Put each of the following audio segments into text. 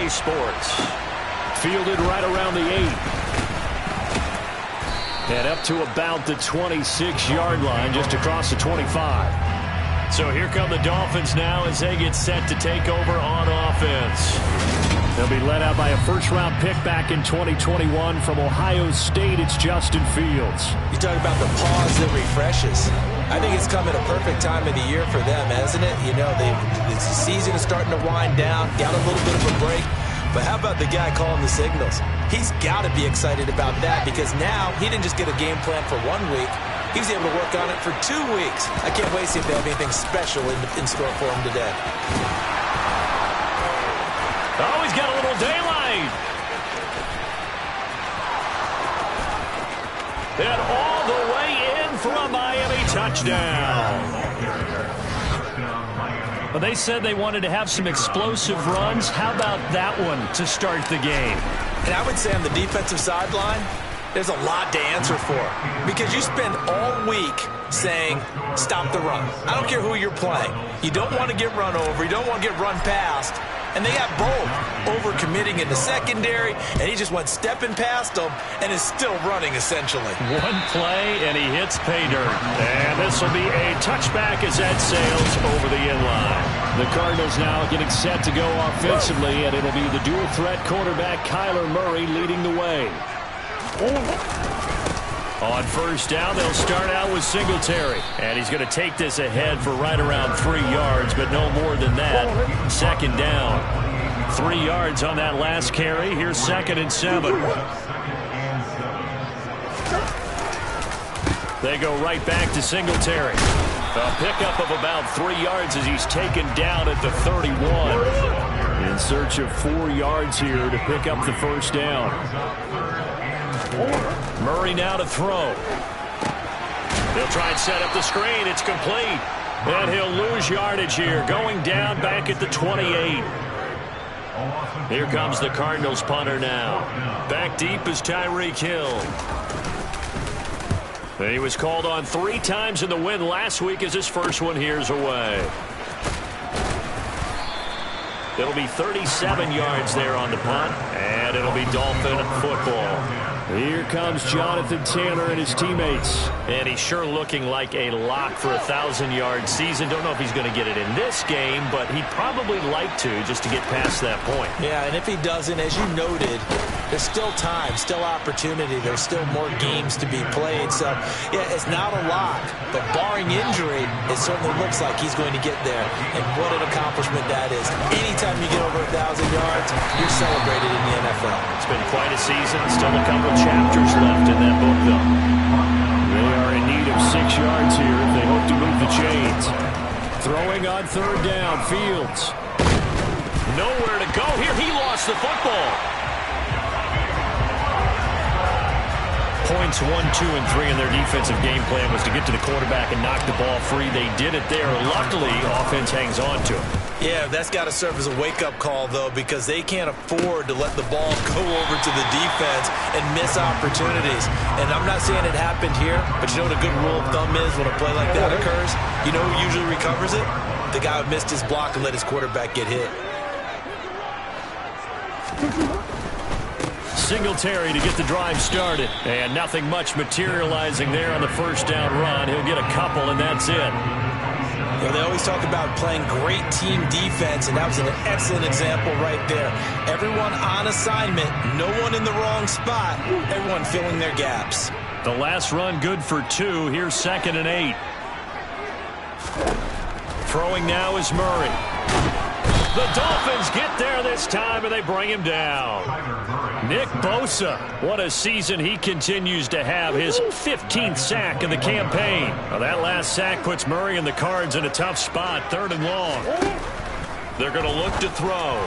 EA Sports. Fielded right around the 8. And up to about the 26-yard line, just across the 25. So here come the Dolphins now as they get set to take over on offense. They'll be led out by a first-round pick back in 2021 from Ohio State. It's Justin Fields. You talk about the pause that refreshes. I think it's come at a perfect time of the year for them, hasn't it? You know, the season is starting to wind down, got a little bit of a break. But how about the guy calling the signals? He's got to be excited about that because now he didn't just get a game plan for 1 week. He was able to work on it for 2 weeks. I can't wait to see if they have anything special in store for him today. Oh, he's got a little daylight. And all the way in for a Miami touchdown. Well, they said they wanted to have some explosive runs. How about that one to start the game? And I would say on the defensive sideline, there's a lot to answer for because you spend all week saying, stop the run. I don't care who you're playing. You don't want to get run over. You don't want to get run past. And they got both over-committing in the secondary, and he just went stepping past them and is still running, essentially. One play, and he hits pay dirt. And this will be a touchback as that sails over the inline. The Cardinals now getting set to go offensively, and it'll be the dual-threat quarterback Kyler Murray leading the way. On first down, they'll start out with Singletary. And he's going to take this ahead for right around 3 yards, but no more than that. Second down. 3 yards on that last carry. Here's 2nd and 7. They go right back to Singletary. A pickup of about 3 yards as he's taken down at the 31. In search of 4 yards here to pick up the first down. Murray now to throw. They'll try and set up the screen. It's complete. And he'll lose yardage here. Going down back at the 28. Here comes the Cardinals punter now. Back deep is Tyreek Hill. He was called on 3 times in the win last week as his first one here's away. It'll be 37 yards there on the punt. And it'll be Dolphin football. Here comes Jonathan Taylor and his teammates. And he's sure looking like a lock for a 1,000-yard season. Don't know if he's going to get it in this game, but he'd probably like to just to get past that point. Yeah, and if he doesn't, as you noted, there's still time, still opportunity. There's still more games to be played. So, yeah, it's not a lock, but barring injury, it certainly looks like he's going to get there. And what an accomplishment that is. Anytime you get over 1,000 yards, you're celebrated in the NFL. It's been quite a season. Still a couple chapters left in that book, though. They are in need of 6 yards here if they hope to move the chains. Throwing on third down, Fields. Nowhere to go here. He lost the football. Points 1, 2, and 3 in their defensive game plan was to get to the quarterback and knock the ball free. They did it there. Luckily, offense hangs on to him. Yeah, that's got to serve as a wake-up call, though, because they can't afford to let the ball go over to the defense and miss opportunities. And I'm not saying it happened here, but you know what a good rule of thumb is when a play like that occurs? You know who usually recovers it? The guy who missed his block and let his quarterback get hit. Singletary to get the drive started. And nothing much materializing there on the first down run. He'll get a couple, and that's it. You know, they always talk about playing great team defense, and that was an excellent example right there. Everyone on assignment, no one in the wrong spot, everyone filling their gaps. The last run good for 2. Here's 2nd and 8. Throwing now is Murray. The Dolphins get there this time, and they bring him down. Nick Bosa, what a season he continues to have. His 15th sack in the campaign. Well, that last sack puts Murray and the Cards in a tough spot, 3rd and long. They're going to look to throw.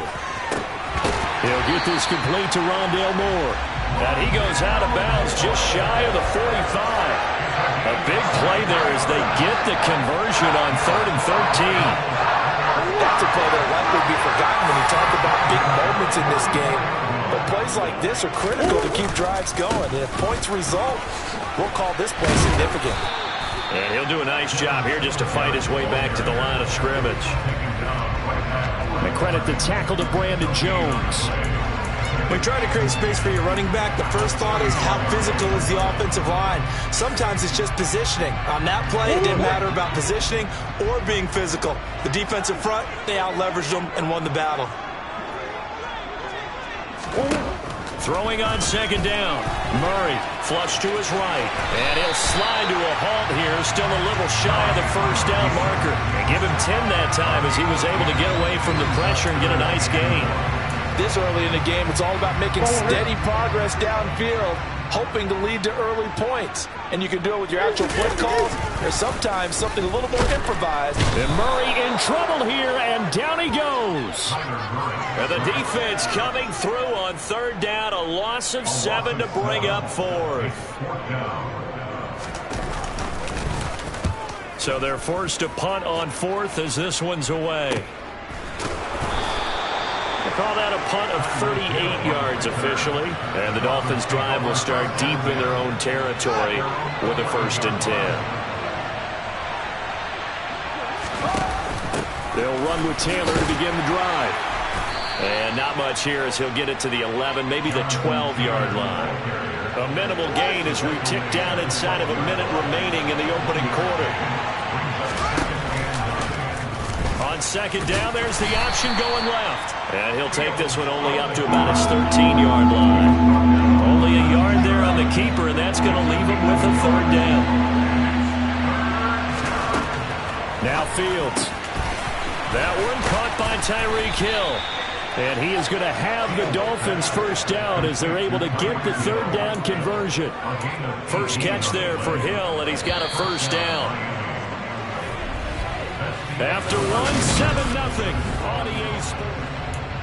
He'll get this complete to Rondale Moore. And he goes out of bounds just shy of the 45. A big play there as they get the conversion on 3rd and 13. That's a play that will likely be forgotten when you talk about big moments in this game. But plays like this are critical to keep drives going. And if points result, we'll call this play significant. And he'll do a nice job here just to fight his way back to the line of scrimmage. And credit the tackle to Brandon Jones. When trying to create space for your running back, the first thought is how physical is the offensive line. Sometimes it's just positioning. On that play, it didn't matter about positioning or being physical. The defensive front, they out-leveraged them and won the battle. Throwing on second down. Murray flush to his right. And he'll slide to a halt here. Still a little shy of the first down marker. And give him 10 that time as he was able to get away from the pressure and get a nice gain. This early in the game, it's all about making steady progress downfield, hoping to lead to early points. And you can do it with your actual play calls, or sometimes something a little more improvised. And Murray in trouble here, and down he goes. And the defense coming through on third down, a loss of 7 to bring up fourth. So they're forced to punt on fourth as this one's away. Call that a punt of 38 yards officially. And the Dolphins drive will start deep in their own territory with a 1st and 10. They'll run with Taylor to begin the drive. And not much here as he'll get it to the 11, maybe the 12-yard line. A minimal gain as we tick down inside of a minute remaining in the opening quarter. On second down, there's the option going left. And he'll take this one only up to about his 13-yard line. Only a yard there on the keeper, and that's going to leave him with a 3rd down. Now Fields. That one caught by Tyreek Hill. And he is going to have the Dolphins 1st down as they're able to get the 3rd down conversion. First catch there for Hill, and he's got a 1st down. After one, 7-0 on EA Sports.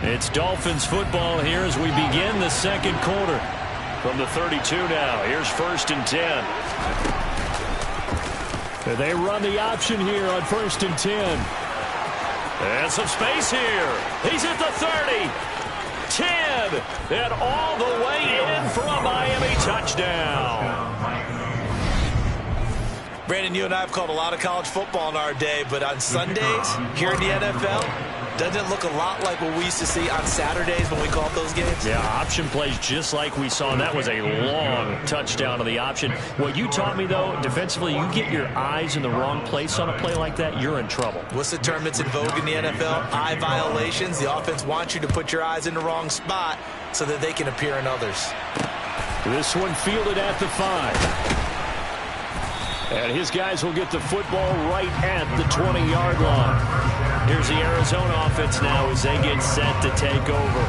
It's Dolphins football here as we begin the second quarter. From the 32 now, here's 1st and 10. And they run the option here on 1st and 10. And some space here. He's at the 30. 10. And all the way in for a Miami touchdown. Brandon, you and I have called a lot of college football in our day, but on Sundays, here in the NFL, doesn't it look a lot like what we used to see on Saturdays when we called those games? Yeah, option plays just like we saw. That was a long touchdown to the option. What you taught me, though, defensively, you get your eyes in the wrong place on a play like that, you're in trouble. What's the term that's in vogue in the NFL? Eye violations. The offense wants you to put your eyes in the wrong spot so that they can appear in others. This one fielded at the 5. And his guys will get the football right at the 20-yard line. Here's the Arizona offense now as they get set to take over.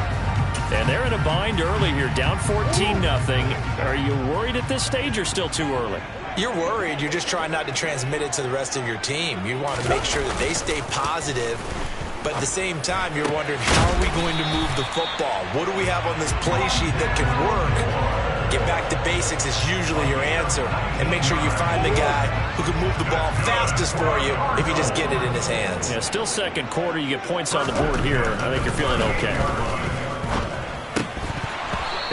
And they're in a bind early here, down 14-0. Are you worried at this stage or still too early? You're worried. You're just trying not to transmit it to the rest of your team. You want to make sure that they stay positive. But at the same time, you're wondering, how are we going to move the football? What do we have on this play sheet that can work? Get back to basics is usually your answer. And make sure you find the guy who can move the ball fastest for you if you just get it in his hands. Yeah, still second quarter. You get points on the board here. I think you're feeling okay.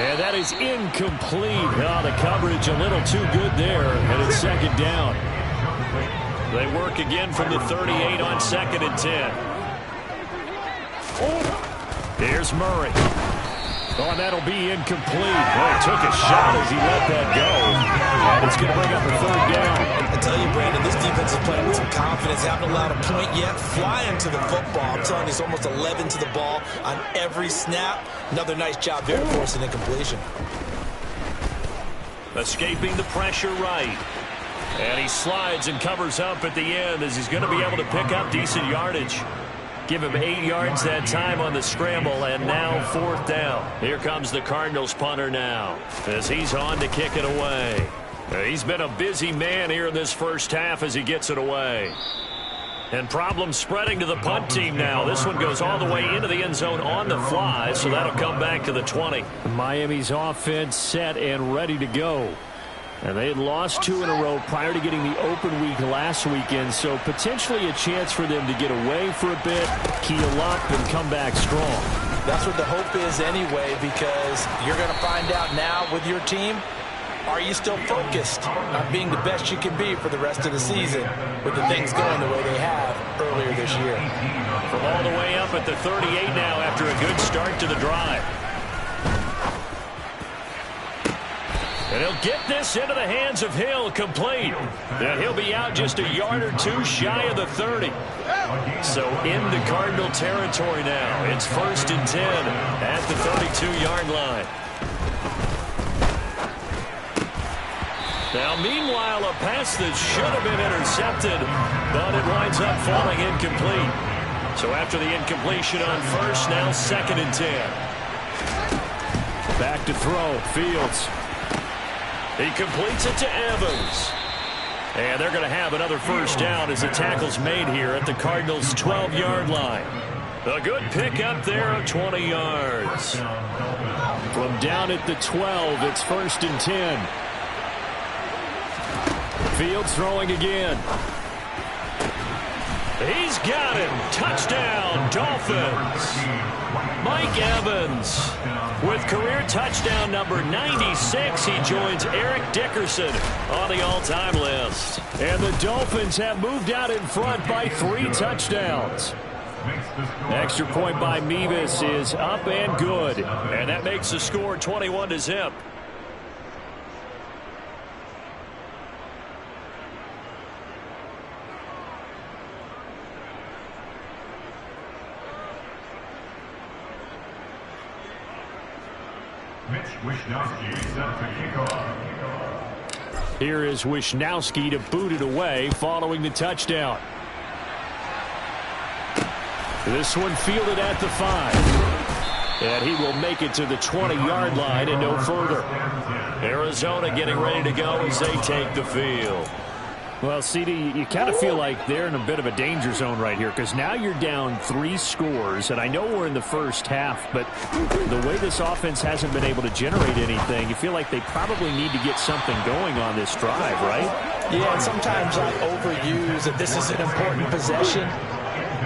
And that is incomplete. Oh, the coverage a little too good there. And it's second down. They work again from the 38 on 2nd and 10. Here's Murray. Oh, and that'll be incomplete. Boy, he took a shot as he let that go. And it's going to bring up a 3rd down. I tell you, Brandon, this defense is playing with some confidence. Haven't allowed a point yet. Flying to the football. I'm telling you, it's almost 11 to the ball on every snap. Another nice job there to force an incompletion. Escaping the pressure right. And he slides and covers up at the end as he's going to be able to pick up decent yardage. Give him 8 yards that time on the scramble, and now 4th down. Here comes the Cardinals punter now as he's on to kick it away. He's been a busy man here in this first half as he gets it away. And problems spreading to the punt team now. This one goes all the way into the end zone on the fly, so that'll come back to the 20. Miami's offense set and ready to go. And they had lost 2 in a row prior to getting the open week last weekend, so potentially a chance for them to get away for a bit, keel up, and come back strong. That's what the hope is anyway, because you're going to find out now with your team, Are you still focused on being the best you can be for the rest of the season with the things going the way they have earlier this year? From all the way up at the 38 now after a good start to the drive. And he'll get this into the hands of Hill, complete. And he'll be out just a yard or two shy of the 30. So into Cardinal territory now. It's 1st and 10 at the 32-yard line. Now, meanwhile, a pass that should have been intercepted, but it winds up falling incomplete. So after the incompletion on first, now 2nd and 10. Back to throw, Fields. He completes it to Evans. And they're going to have another first down as the tackle's made here at the Cardinals' 12-yard line. A good pickup there of 20 yards. From down at the 12, it's 1st and 10. Fields throwing again. He's got him. Touchdown, Dolphins. Mike Evans with career touchdown number 96. He joins Eric Dickerson on the all-time list. And the Dolphins have moved out in front by 3 touchdowns. Extra point by Mevis is up and good. And that makes the score 21-0. Here is Wishnowski to boot it away following the touchdown. This one fielded at the 5. And he will make it to the 20-yard line and no further. Arizona getting ready to go as they take the field. Well, CD, you kind of feel like they're in a bit of a danger zone right here because now you're down 3 scores, and I know we're in the first half, but the way this offense hasn't been able to generate anything, you feel like they probably need to get something going on this drive, right? Yeah, and sometimes I overuse that this is an important possession.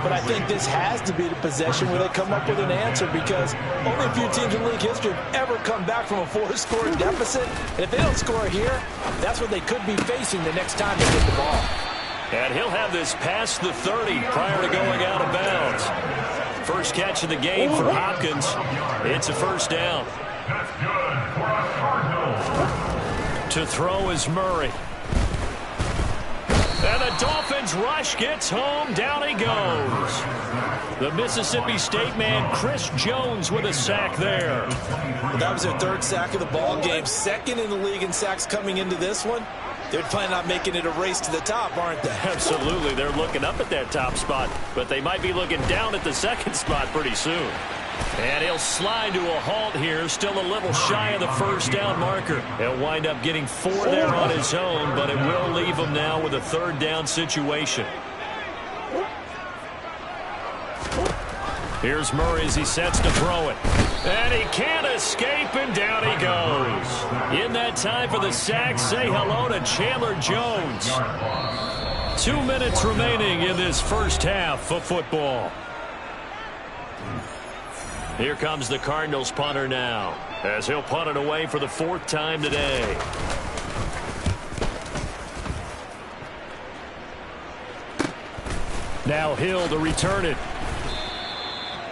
But I think this has to be the possession where they come up with an answer because only a few teams in league history have ever come back from a 4-score deficit. And if they don't score here, that's what they could be facing the next time they get the ball. And he'll have this past the 30 prior to going out of bounds. First catch of the game for Hopkins. It's a first down. To throw is Murray. And the Dolphins rush gets home. Down he goes. The Mississippi State man, Chris Jones, with a sack there. Well, that was their 3rd sack of the ball game. 2nd in the league in sacks coming into this one. They're planning on making it a race to the top, aren't they? Absolutely. They're looking up at that top spot, but they might be looking down at the 2nd spot pretty soon. And he'll slide to a halt here, still a little shy of the first down marker. He'll wind up getting 4 there on his own, but it will leave him now with a 3rd down situation. Here's Murray as he sets to throw it. And he can't escape, and down he goes. In that time for the sack, say hello to Chandler Jones. 2 minutes remaining in this first half of football. Here comes the Cardinals punter now, as he'll punt it away for the 4th time today. Now Hill to return it.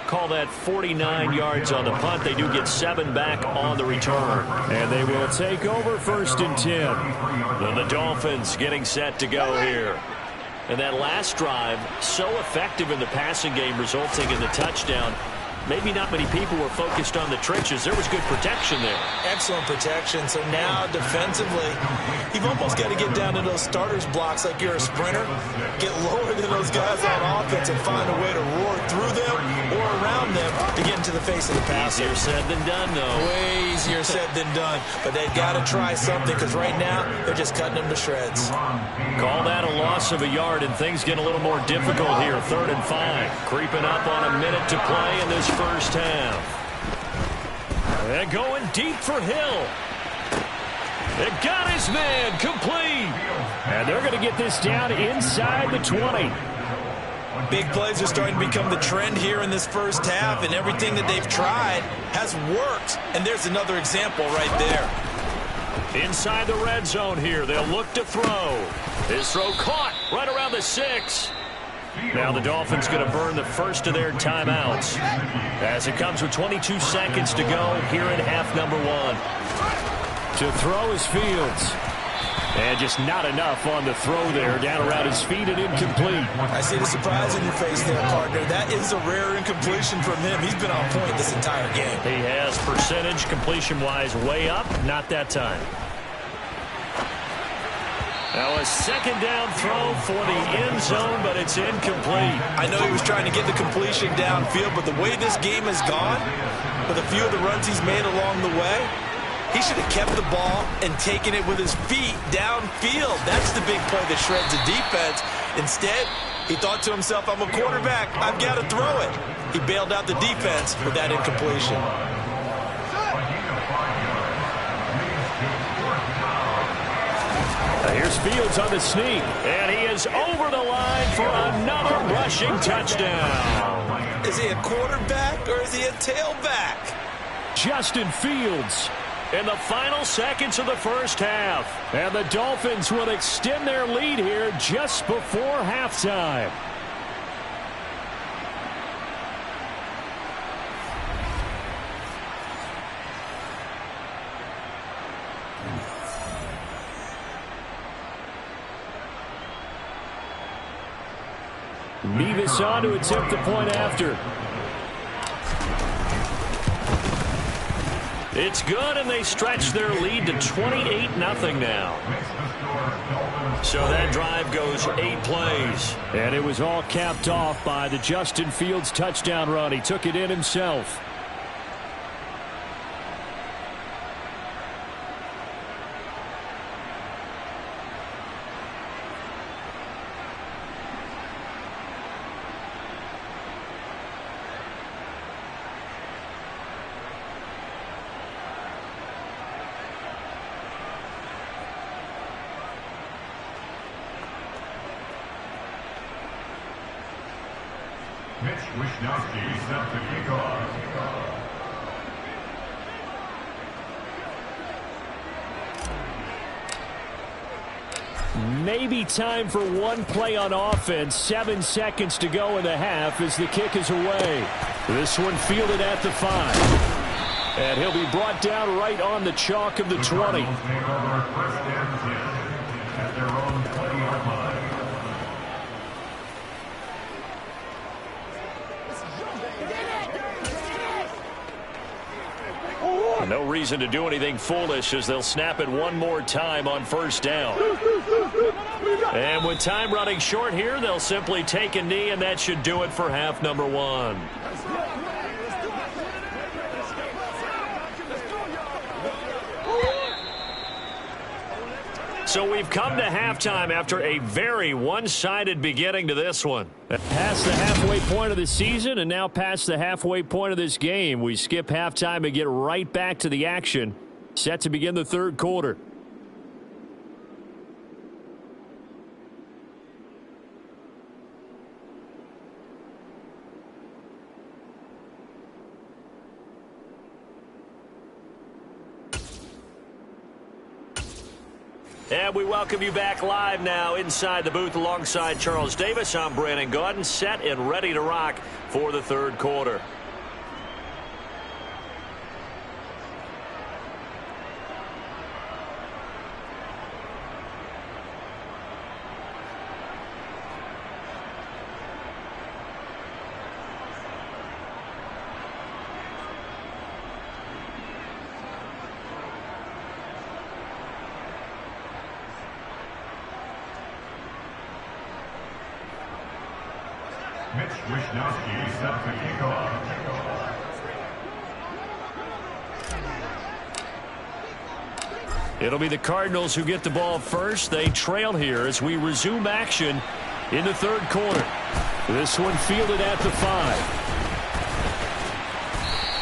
Call that 49 yards on the punt. They do get 7 back on the return. And they will take over 1st and 10. And the Dolphins getting set to go here. And that last drive, so effective in the passing game, resulting in the touchdown. Maybe not many people were focused on the trenches. There was good protection there. Excellent protection. So now defensively, you've almost got to get down to those starters blocks like you're a sprinter. Get lower than those guys on offense and find a way to roar through them or around them to get into the face of the passer. Easier said than done, though. Way easier said than done. But they've got to try something because right now they're just cutting them to shreds. Call that a loss of a yard, and things get a little more difficult here. 3rd and 5. Creeping up on a minute to play in this first half. And going deep for Hill. It got his man complete. And they're going to get this down inside the 20. Big plays are starting to become the trend here in this first half, and everything that they've tried has worked. And there's another example right there. Inside the red zone here, they'll look to throw. His throw caught right around the 6. Now the Dolphins going to burn the first of their timeouts as it comes with 22 seconds to go here in half number 1. To throw is Fields. And just not enough on the throw there. Down around his feet and incomplete. I see the surprise in your face there, partner. That is a rare incompletion from him. He's been on point this entire game. He has percentage completion-wise way up. Not that time. Now a second down throw for the end zone, but it's incomplete. I know he was trying to get the completion downfield, but the way this game has gone, with a few of the runs he's made along the way, he should have kept the ball and taken it with his feet downfield. That's the big play that shreds the defense. Instead, he thought to himself, I'm a quarterback. I've got to throw it. He bailed out the defense with that incompletion. Here's Fields on the sneak. And he is over the line for another rushing touchdown. Is he a quarterback or is he a tailback? Justin Fields. In the final seconds of the first half. And the Dolphins will extend their lead here just before halftime. Nevis on to attempt the point after. It's good, and they stretch their lead to 28-0 now. So that drive goes 8 plays. And it was all capped off by the Justin Fields touchdown run. He took it in himself. Maybe time for one play on offense. 7 seconds to go in the half as the kick is away. This one fielded at the 5. And he'll be brought down right on the chalk of the 20. No reason to do anything foolish as they'll snap it one more time on first down. And with time running short here, they'll simply take a knee, and that should do it for half number 1. So we've come to halftime after a very one-sided beginning to this one. Past the halfway point of the season and now past the halfway point of this game. We skip halftime and get right back to the action. Set to begin the third quarter. And we welcome you back live now inside the booth alongside Charles Davis. I'm Brandon Gaudin, set and ready to rock for the third quarter. It'll be the Cardinals who get the ball first. They trail here as we resume action in the third quarter. This one fielded at the 5.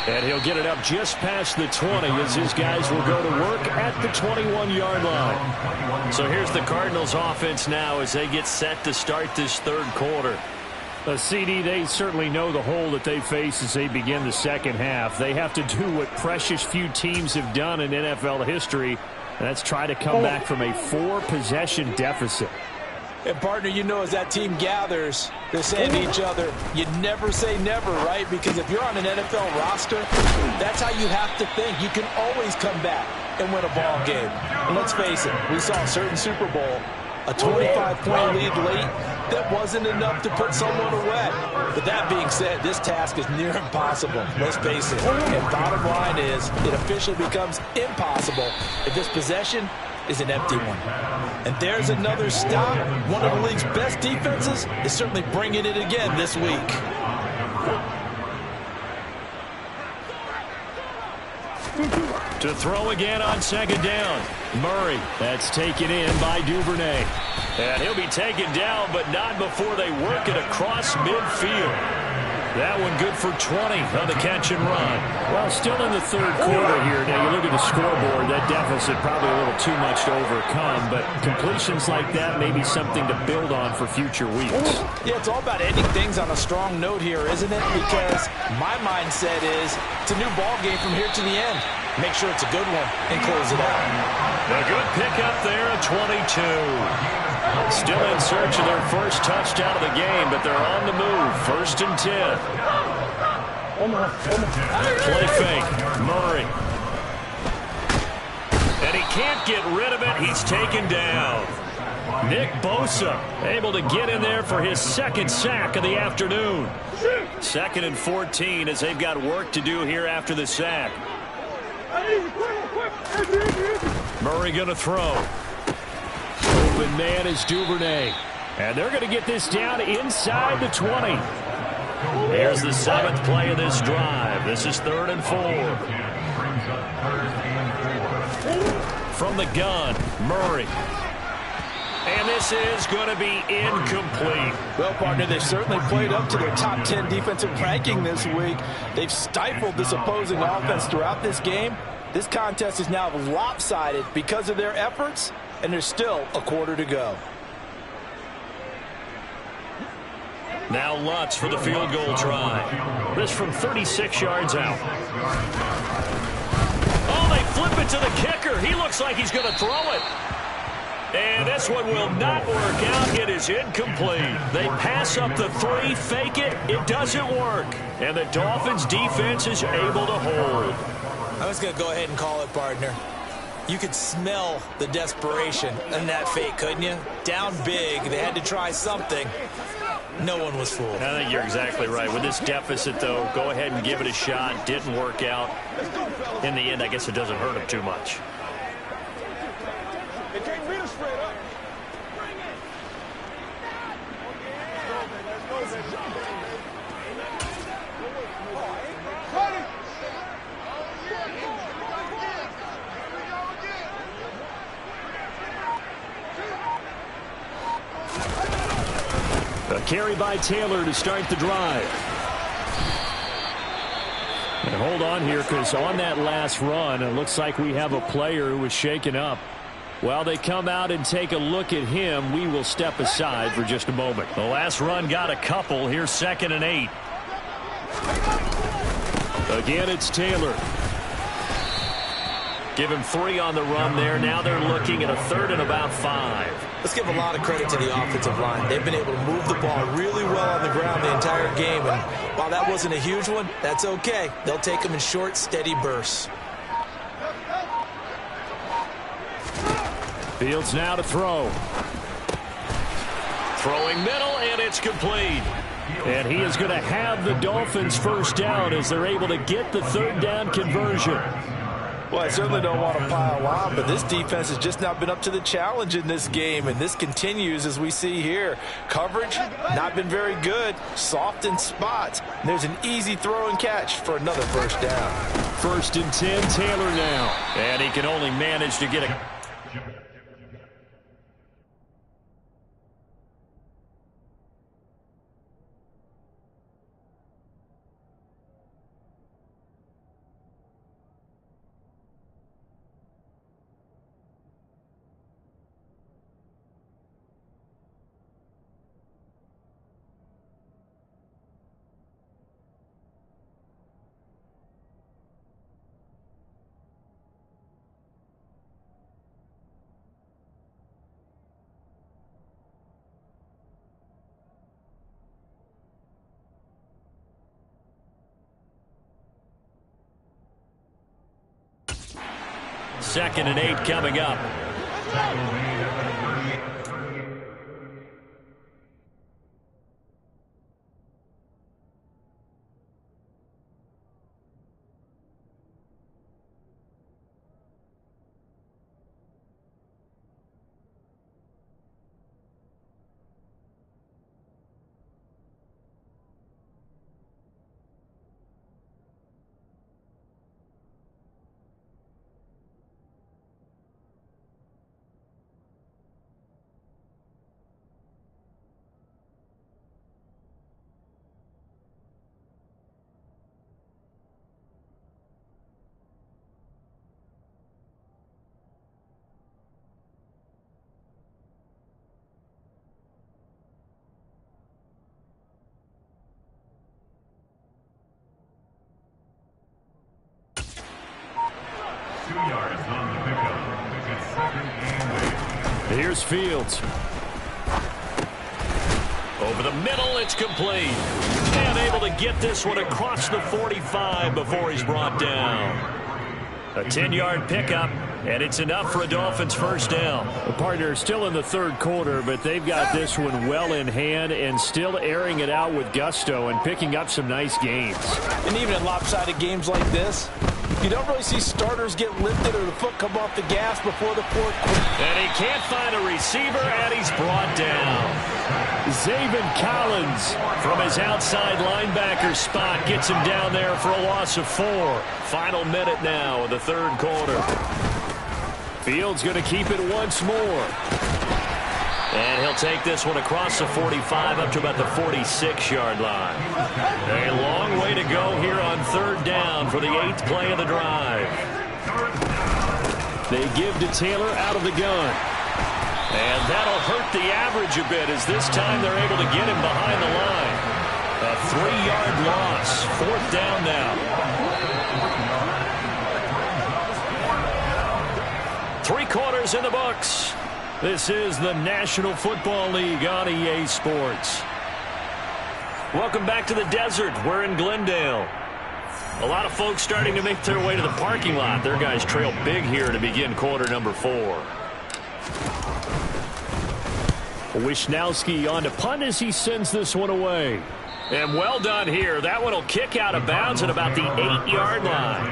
And he'll get it up just past the 20 as his guys will go to work at the 21-yard line. So here's the Cardinals offense now as they get set to start this third quarter. CD, they certainly know the hole that they face as they begin the second half. They have to do what precious few teams have done in NFL history, Let's try to come back from a 4-possession deficit. And, partner, you know, as that team gathers, they're saying to each other, you never say never, right? Because if you're on an NFL roster, that's how you have to think. You can always come back and win a ball game. And let's face it, we saw a certain Super Bowl, a 25-point lead late, that wasn't enough to put someone away. But that being said, this task is near impossible. Let's face it. And bottom line is, it officially becomes impossible if this possession is an empty one. And there's another stop. One of the league's best defenses is certainly bringing it again this week. To throw again on second down. Murray. That's taken in by Duvernay. And he'll be taken down, but not before they work it across midfield. That one good for 20 on the catch and run. Well, still in the third quarter here. Now, you look at the scoreboard, that deficit probably a little too much to overcome, but completions like that may be something to build on for future weeks. Yeah, it's all about ending things on a strong note here, isn't it? Because my mindset is it's a new ball game from here to the end. Make sure it's a good one and close it out. A good pickup there at 22. Still in search of their first touchdown of the game, but they're on the move. 1st and 10. Play fake. Murray. And he can't get rid of it. He's taken down. Nick Bosa able to get in there for his second sack of the afternoon. 2nd and 14 as they've got work to do here after the sack. Murray going to throw. Open man is Duvernay. And they're going to get this down inside the 20. Here's the 7th play of this drive. This is 3rd and 4. From the gun, Murray. And this is going to be incomplete. Well, partner, they've certainly played up to their top 10 defensive ranking this week. They've stifled this opposing offense throughout this game. This contest is now lopsided because of their efforts, and there's still a quarter to go. Now Lutz for the field goal try. This from 36 yards out. Oh, they flip it to the kicker. He looks like he's going to throw it. And this one will not work out. It is incomplete. They pass up the 3, fake it. It doesn't work. And the Dolphins defense is able to hold. I was going to go ahead and call it, partner. You could smell the desperation in that fake, couldn't you? Down big. They had to try something. No one was fooled. I think you're exactly right. With this deficit, though, go ahead and give it a shot. Didn't work out. In the end, I guess it doesn't hurt him too much. A carry by Taylor to start the drive. And hold on here, because on that last run, it looks like we have a player who was shaken up. While they come out and take a look at him, we will step aside for just a moment. The last run got a couple. Here's 2nd and 8. Again, it's Taylor. Give him 3 on the run there. Now they're looking at a 3rd and about 5. Let's give a lot of credit to the offensive line. They've been able to move the ball really well on the ground the entire game. And while that wasn't a huge one, that's okay. They'll take them in short, steady bursts. Fields now to throw. Throwing middle, and it's complete. And he is going to have the Dolphins first down as they're able to get the 3rd down conversion. Well, I certainly don't want to pile on, but this defense has just not been up to the challenge in this game, and this continues as we see here. Coverage, not been very good, soft in spots. There's an easy throw and catch for another first down. 1st and 10, Taylor now. And he can only manage to get a... 2nd and 8 coming up. Here's Fields. Over the middle, it's complete. And able to get this one across the 45 before he's brought down. A 10-yard pickup, and it's enough for a Dolphins first down. The partner is still in the 3rd quarter, but they've got this one well in hand and still airing it out with gusto and picking up some nice gains. And even in lopsided games like this, you don't really see starters get lifted or the foot come off the gas before the 4th quarter. And he can't find a receiver, and he's brought down. Zaven Collins from his outside linebacker spot gets him down there for a loss of 4. Final minute now of the 3rd quarter. Fields going to keep it once more. And he'll take this one across the 45 up to about the 46-yard line. A long way to go here on 3rd down for the 8th play of the drive. They give to Taylor out of the gun. And that'll hurt the average a bit as this time they're able to get him behind the line. A 3-yard loss. 4th down now. 3 quarters in the books. This is the National Football League on EA Sports. Welcome back to the desert. We're in Glendale. A lot of folks starting to make their way to the parking lot. Their guys trail big here to begin quarter number 4. Wisnowski on to punt as he sends this one away. And well done here. That one will kick out of bounds at about the 8-yard line.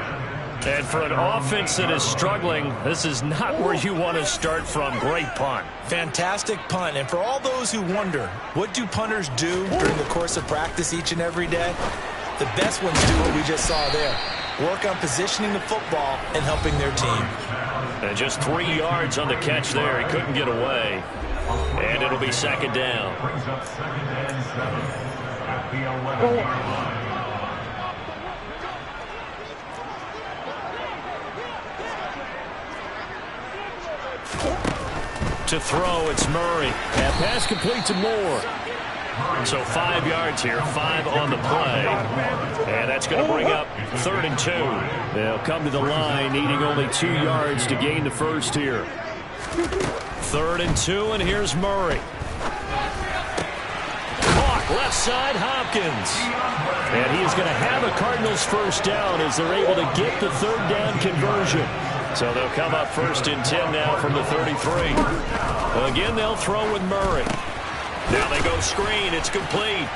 And for an offense that is struggling, this is not where you want to start from. Great punt. Fantastic punt. And for all those who wonder, what do punters do during the course of practice each and every day? The best ones do what we just saw there. Work on positioning the football and helping their team. And just 3 yards on the catch there. He couldn't get away. And it'll be 2nd down. To throw, it's Murray. That pass complete to Moore. So 5 yards here, 5 on the play. And that's going to bring up 3rd and 2. They'll come to the line, needing only 2 yards to gain the first here. 3rd and 2, and here's Murray. Caught left side, Hopkins. And he is going to have a Cardinals first down as they're able to get the 3rd down conversion. So they'll come up 1st and 10 now from the 33. Again, they'll throw with Murray. Now they go screen. It's complete.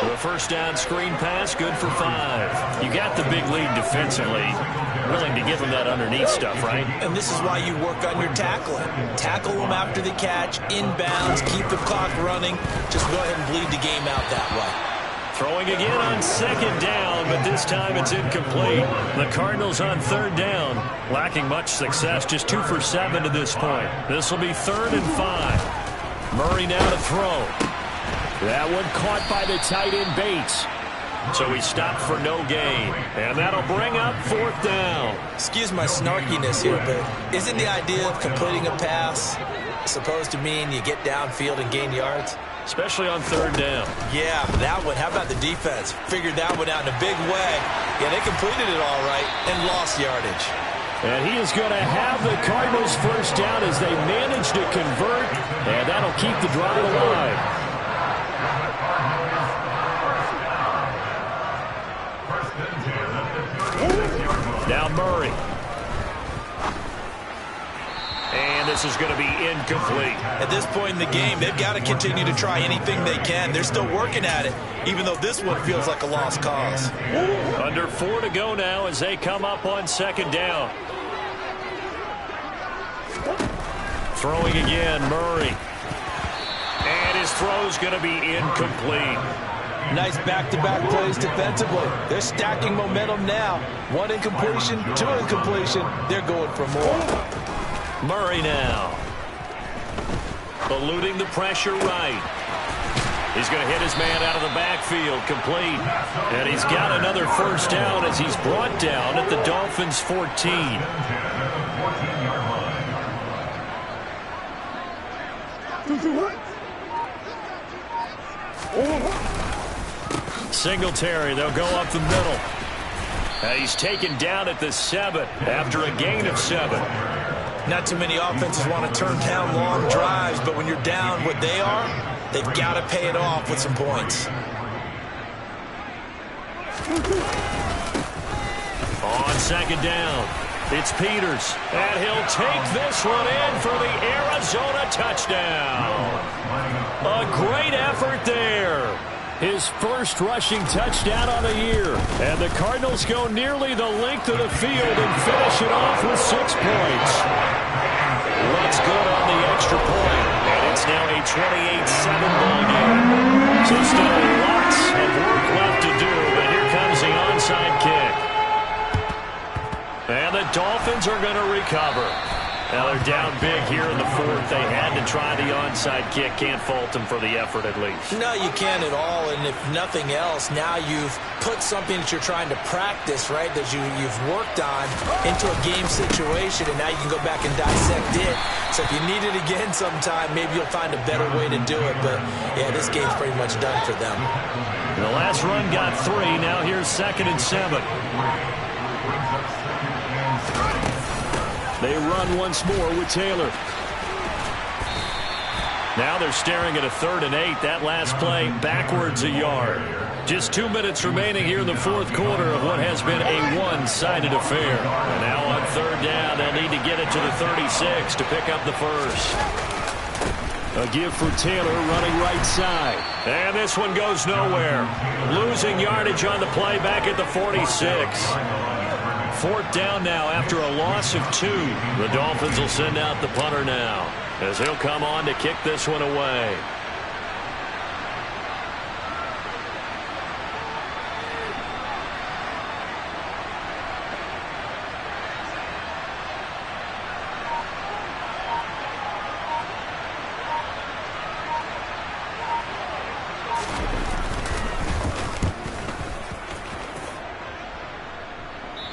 The first down screen pass, good for 5. You got the big lead defensively. Willing to give them that underneath stuff, right? And this is why you work on your tackling. Tackle them after the catch, inbounds, keep the clock running. Just go ahead and bleed the game out that way. Throwing again on 2nd down, but this time it's incomplete. The Cardinals on 3rd down, lacking much success, just 2 for 7 to this point. This will be 3rd and 5. Murray now to throw. That one caught by the tight end Bates. So he stopped for no gain. And that'll bring up 4th down. Excuse my snarkiness here, but isn't the idea of completing a pass supposed to mean you get downfield and gain yards? Especially on 3rd down. Yeah, that one. How about the defense? Figured that one out in a big way. Yeah, they completed it all right and lost yardage. And he is going to have the Cardinals first down as they manage to convert, and that'll keep the drive alive. Now Murray. this is going to be incomplete. At this point in the game, they've got to continue to try anything they can. They're still working at it, even though this one feels like a lost cause. Under 4 to go now as they come up on second down. Throwing again, Murray. And his throw's going to be incomplete. Nice back-to-back plays defensively. They're stacking momentum now. 1 incompletion, 2 incompletion. They're going for more. Murray now. Eluding the pressure right. He's going to hit his man out of the backfield, complete. And he's got another first down as he's brought down at the Dolphins' 14. Singletary, they'll go up the middle. He's taken down at the 7 after a gain of 7. Not too many offenses want to turn down long drives, but when you're down what they are, they've got to pay it off with some points. On second down, it's Peters, and he'll take this one in for the Arizona touchdown. A great effort there. His first rushing touchdown on the year. And the Cardinals go nearly the length of the field and finish it off with 6 points. Looks good on the extra point. And it's now a 28-7 ball game. So still lots of work left to do. But here comes the onside kick. And the Dolphins are going to recover. Now they're down big here in the 4th. They had to try the onside kick. Can't fault them for the effort at least. No, you can't at all. And if nothing else, now you've put something that you're trying to practice, right, that you've worked on into a game situation, and now you can go back and dissect it. So if you need it again sometime, maybe you'll find a better way to do it. But, yeah, this game's pretty much done for them. The last run got 3. Now here's 2nd and 7. They run once more with Taylor. Now they're staring at a 3rd and 8. That last play backwards a yard. Just 2 minutes remaining here in the 4th quarter of what has been a one-sided affair. And now on 3rd down, they'll need to get it to the 36 to pick up the first. A give for Taylor running right side. And this one goes nowhere. Losing yardage on the play back at the 46. 4th down now after a loss of 2. The Dolphins will send out the punter now as he'll come on to kick this one away.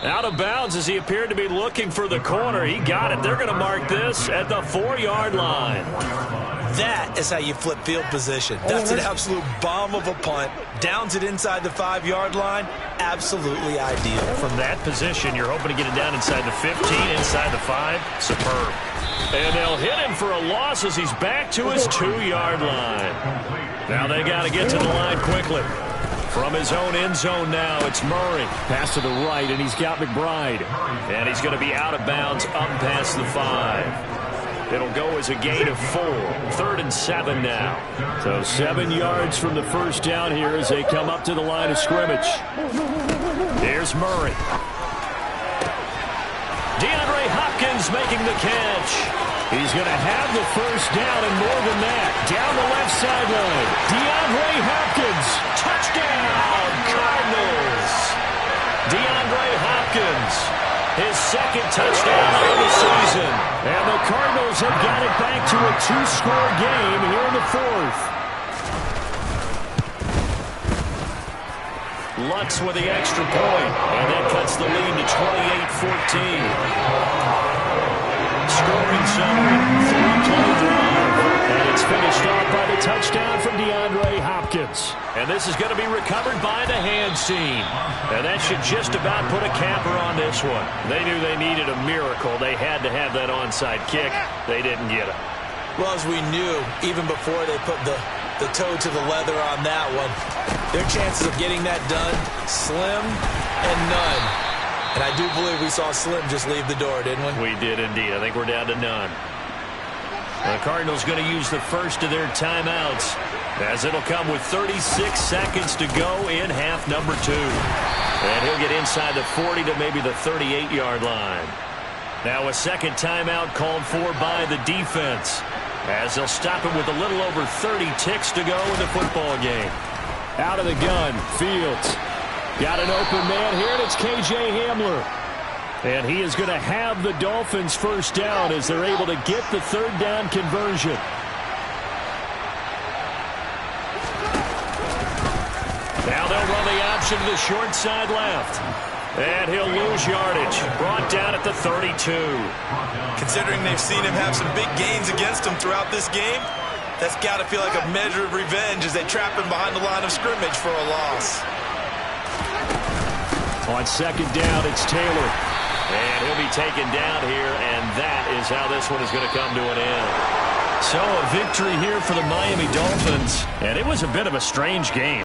Out of bounds as he appeared to be looking for the corner. He got it. They're going to mark this at the 4-yard line. That is how you flip field position. That's an absolute bomb of a punt. Downs it inside the 5-yard line. Absolutely ideal. From that position, you're hoping to get it down inside the 15, inside the 5. Superb. And they'll hit him for a loss as he's back to his 2-yard line. Now they got to get to the line quickly. From his own end zone now, it's Murray. Pass to the right, and he's got McBride. And he's going to be out of bounds up past the 5. It'll go as a gain of 4. 3rd and 7 now. So 7 yards from the first down here as they come up to the line of scrimmage. Here's Murray. DeAndre Hopkins making the catch. He's going to have the first down and more than that. Down the left sideline. DeAndre Hopkins. Touchdown, Cardinals. DeAndre Hopkins. His 2nd touchdown of the season. And the Cardinals have got it back to a 2-score game here in the 4th. Lutz with the extra point. And that cuts the lead to 28-14. Scoring summary, 3-play drive. And it's finished off by the touchdown from DeAndre Hopkins. And this is going to be recovered by the hands team. And that should just about put a capper on this one. They knew they needed a miracle. They had to have that onside kick. They didn't get it. Well, as we knew, even before they put the toe to the leather on that one, their chances of getting that done, slim and none. And I do believe we saw Slim just leave the door, didn't we? We did indeed. I think we're down to none. The Cardinals going to use the first of their timeouts, as it'll come with 36 seconds to go in half number 2. And he'll get inside the 40 to maybe the 38-yard line. Now a second timeout called for by the defense, as they'll stop it with a little over 30 ticks to go in the football game. Out of the gun, Fields. Got an open man here, and it's K.J. Hamler. And he is going to have the Dolphins first down as they're able to get the third down conversion. Now they'll run the option to the short side left. And he'll lose yardage. Brought down at the 32. Considering they've seen him have some big gains against him throughout this game, that's got to feel like a measure of revenge as they trap him behind the line of scrimmage for a loss. On second down, it's Taylor. And he'll be taken down here, and that is how this one is going to come to an end. So a victory here for the Miami Dolphins, and it was a bit of a strange game.